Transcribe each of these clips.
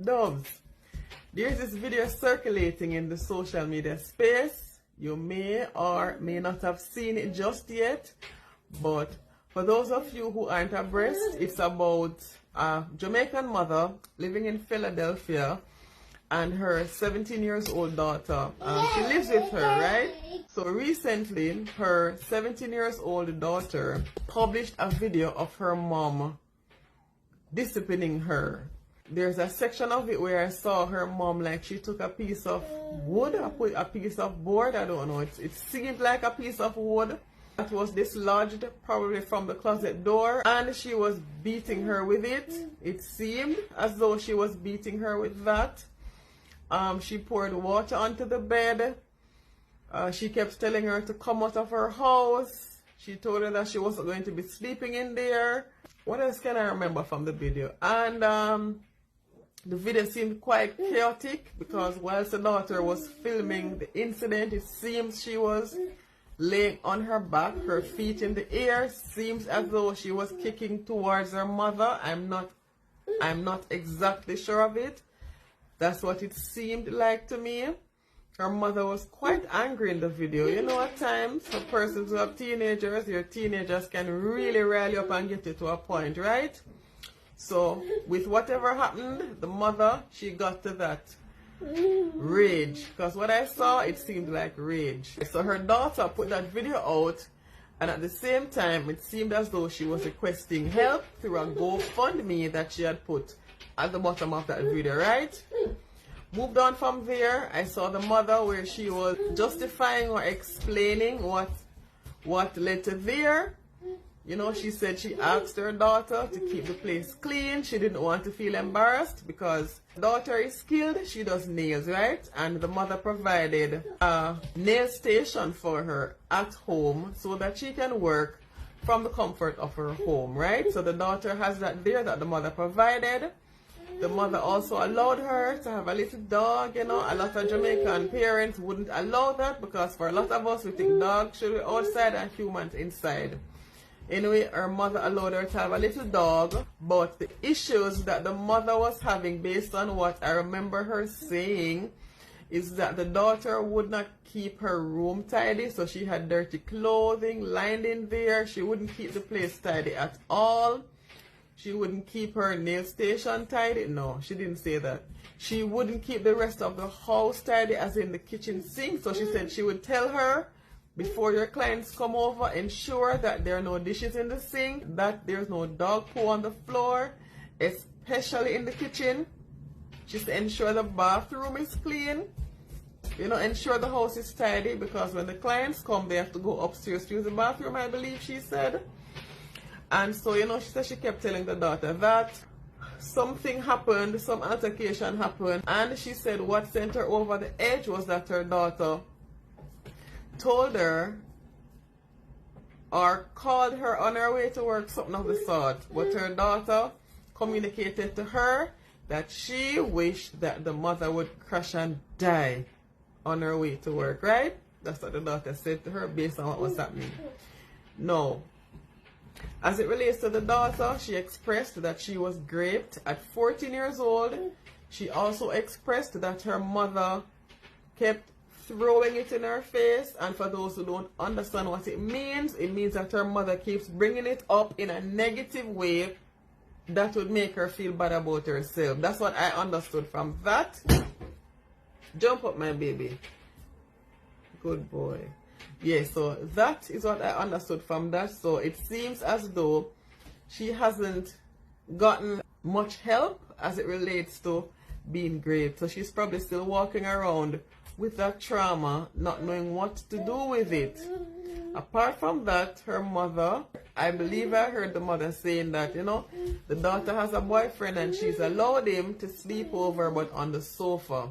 Doves, there's this video circulating in the social media space. You may or may not have seen it just yet, but for those of you who aren't abreast, it's about a Jamaican mother living in Philadelphia and her 17 years old daughter. She lives with her, right? So recently, her 17 years old daughter published a video of her mom disciplining her. There's a section of it where I saw her mom, like she took a piece of wood, put a piece of board, I don't know, it seemed like a piece of wood that was dislodged probably from the closet door, and she was beating her with it. It seemed as though she was beating her with that. She poured water onto the bed. She kept telling her to come out of her house. She told her that she wasn't going to be sleeping in there. What else can I remember from the video? And the video seemed quite chaotic because whilst the daughter was filming the incident, it seems she was laying on her back, her feet in the air. Seems as though she was kicking towards her mother. I'm not exactly sure of it. That's what it seemed like to me. Her mother was quite angry in the video. You know, at times, for persons who have teenagers, your teenagers can really rally up and get you to a point, right? So, with whatever happened, the mother, she got to that rage. Because what I saw, it seemed like rage. So her daughter put that video out, and at the same time, it seemed as though she was requesting help through a GoFundMe that she had put at the bottom of that video, right? Moved on from there, I saw the mother where she was justifying or explaining what led to there. You know, she said she asked her daughter to keep the place clean. She didn't want to feel embarrassed because the daughter is skilled. She does nails, right? And the mother provided a nail station for her at home so that she can work from the comfort of her home, right? So the daughter has that there that the mother provided. The mother also allowed her to have a little dog. You know, a lot of Jamaican parents wouldn't allow that because for a lot of us, we think dogs should be outside and humans inside. Anyway, her mother allowed her to have a little dog, but the issues that the mother was having, based on what I remember her saying, is that the daughter would not keep her room tidy, so she had dirty clothing lined in there. She wouldn't keep the place tidy at all. She wouldn't keep her nail station tidy. No, she didn't say that. She wouldn't keep the rest of the house tidy, as in the kitchen sink. So she said she would tell her, before your clients come over, ensure that there are no dishes in the sink, that there's no dog poo on the floor, especially in the kitchen. She said ensure the bathroom is clean. You know, ensure the house is tidy, because when the clients come, they have to go upstairs to use the bathroom, I believe she said. And so, you know, she said she kept telling the daughter that something happened, some altercation happened, and she said what sent her over the edge was that her daughter told her or called her on her way to work, something of the sort. But her daughter communicated to her that she wished that the mother would crash and die on her way to work, right? That's what the daughter said to her based on what was happening. No. As it relates to the daughter, she expressed that she was raped at 14 years old. She also expressed that her mother kept throwing it in her face, and for those who don't understand what it means that her mother keeps bringing it up in a negative way that would make her feel bad about herself. That's what I understood from that. Jump up, my baby. Good boy. Yeah, so that is what I understood from that. So it seems as though she hasn't gotten much help as it relates to being raped. So she's probably still walking around with that trauma, not knowing what to do with it. Apart from that, her mother, I believe I heard the mother saying that, you know, the daughter has a boyfriend and she's allowed him to sleep over, but on the sofa.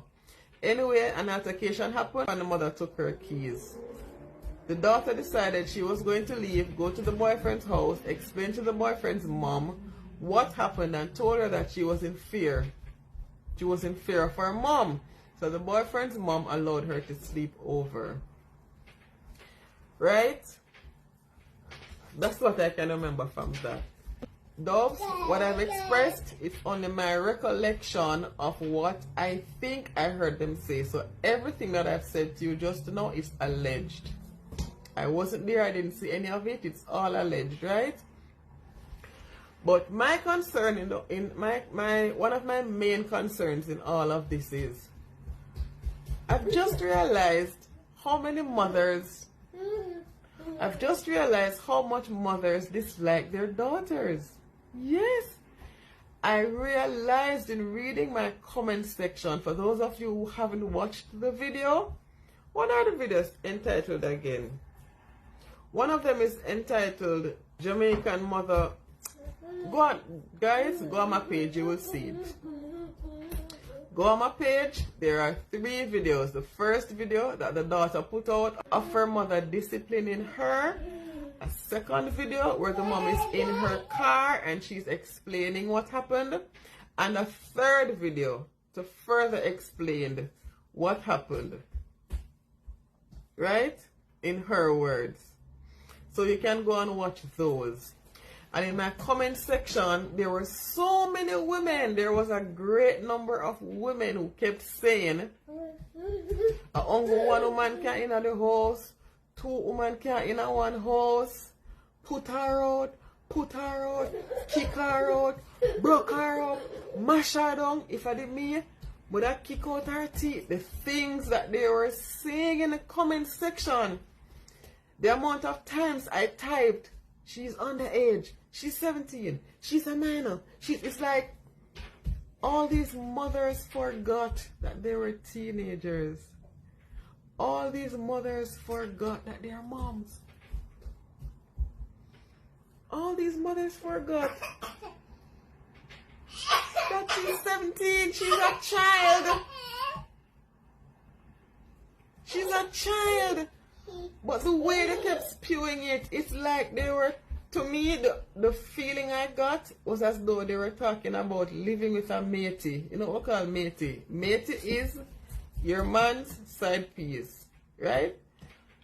Anyway, an altercation happened and the mother took her keys. The daughter decided she was going to leave, go to the boyfriend's house, explain to the boyfriend's mom what happened, and told her that she was in fear. She was in fear of her mom. So the boyfriend's mom allowed her to sleep over. Right? That's what I can remember from that. Doves, what I've expressed is only my recollection of what I think I heard them say. So everything that I've said to you just now is alleged. I wasn't there, I didn't see any of it, it's all alleged, right? But my concern one of my main concerns in all of this is I've just realized how many mothers, I've just realized how much mothers dislike their daughters. Yes, I realized in reading my comment section, for those of you who haven't watched the video, what are the videos entitled again? One of them is entitled Jamaican Mother. Go on, guys, go on my page, you will see it. Go on my page, there are 3 videos. The first video that the daughter put out of her mother disciplining her. A second video where the mom is in her car and she's explaining what happened. And a third video to further explain what happened. Right? In her words. So you can go and watch those. And in my comment section, there were so many women. There was a great number of women who kept saying, only one woman can in the house, 2 women can in one house, put her out, kick her out, broke her up, mash her down. If I did me, would I kick out her teeth? The things that they were saying in the comment section. The amount of times I typed, she's underage, she's 17, she's a minor. It's like all these mothers forgot that they were teenagers. All these mothers forgot that they are moms. All these mothers forgot that she's 17, she's a child. She's a child. But the way they kept spewing it, it's like they were, to me, the feeling I got was as though they were talking about living with a matey. You know what we call matey? Matey is your man's side piece, right?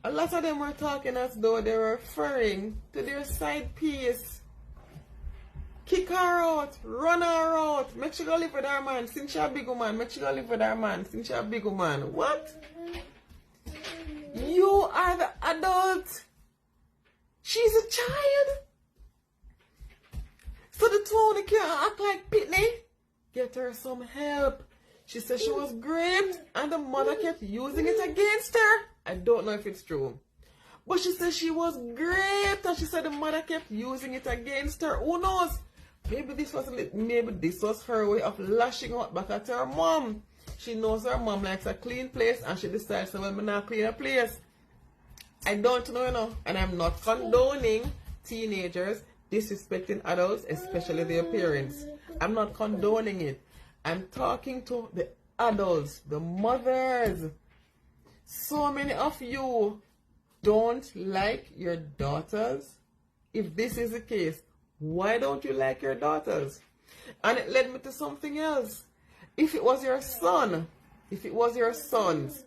A lot of them were talking as though they were referring to their side piece. Kick her out, run her out, make sure go live with her man, since she a big woman, make sure go live with her man, since she a big woman. What? You are the adult. She's a child. So the two can't act like Pitney. Get her some help. She said she was raped and the mother kept using it against her. I don't know if it's true. But she said she was raped and she said the mother kept using it against her. Who knows? Maybe this was her way of lashing out back at her mom. She knows her mom likes a clean place and she decides, well, I'm not clean a place. I don't know, you know, and I'm not condoning teenagers disrespecting adults, especially their parents. I'm not condoning it. I'm talking to the adults, the mothers. So many of you don't like your daughters. If this is the case, why don't you like your daughters? And it led me to something else. If it was your son, if it was your sons,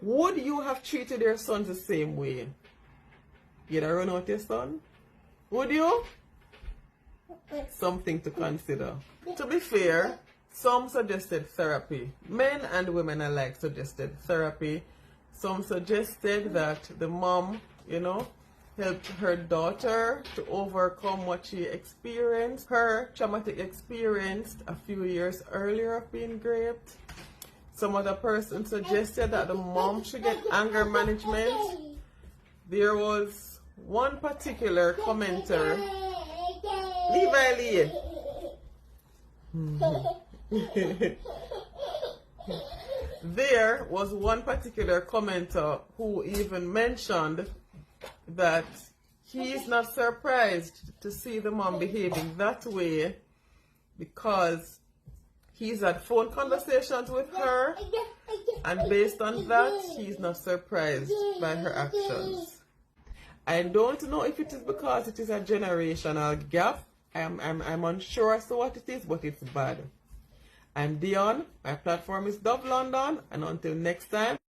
would you have treated your sons the same way? You'd have run out your son? Would you? Something to consider. To be fair, some suggested therapy. Men and women alike suggested therapy. Some suggested that the mom, you know, helped her daughter to overcome what she experienced, her traumatic experience a few years earlier of being raped. Some other person suggested that the mom should get anger management. There was one particular commenter, Levi Lee. There was one particular commenter who even mentioned that he is not surprised to see the mom behaving that way because he's had phone conversations with her, and based on that, he's not surprised by her actions. I don't know if it is because it is a generational gap. I'm unsure as to what it is, but it's bad. I'm Dion. My platform is Dove London, and until next time.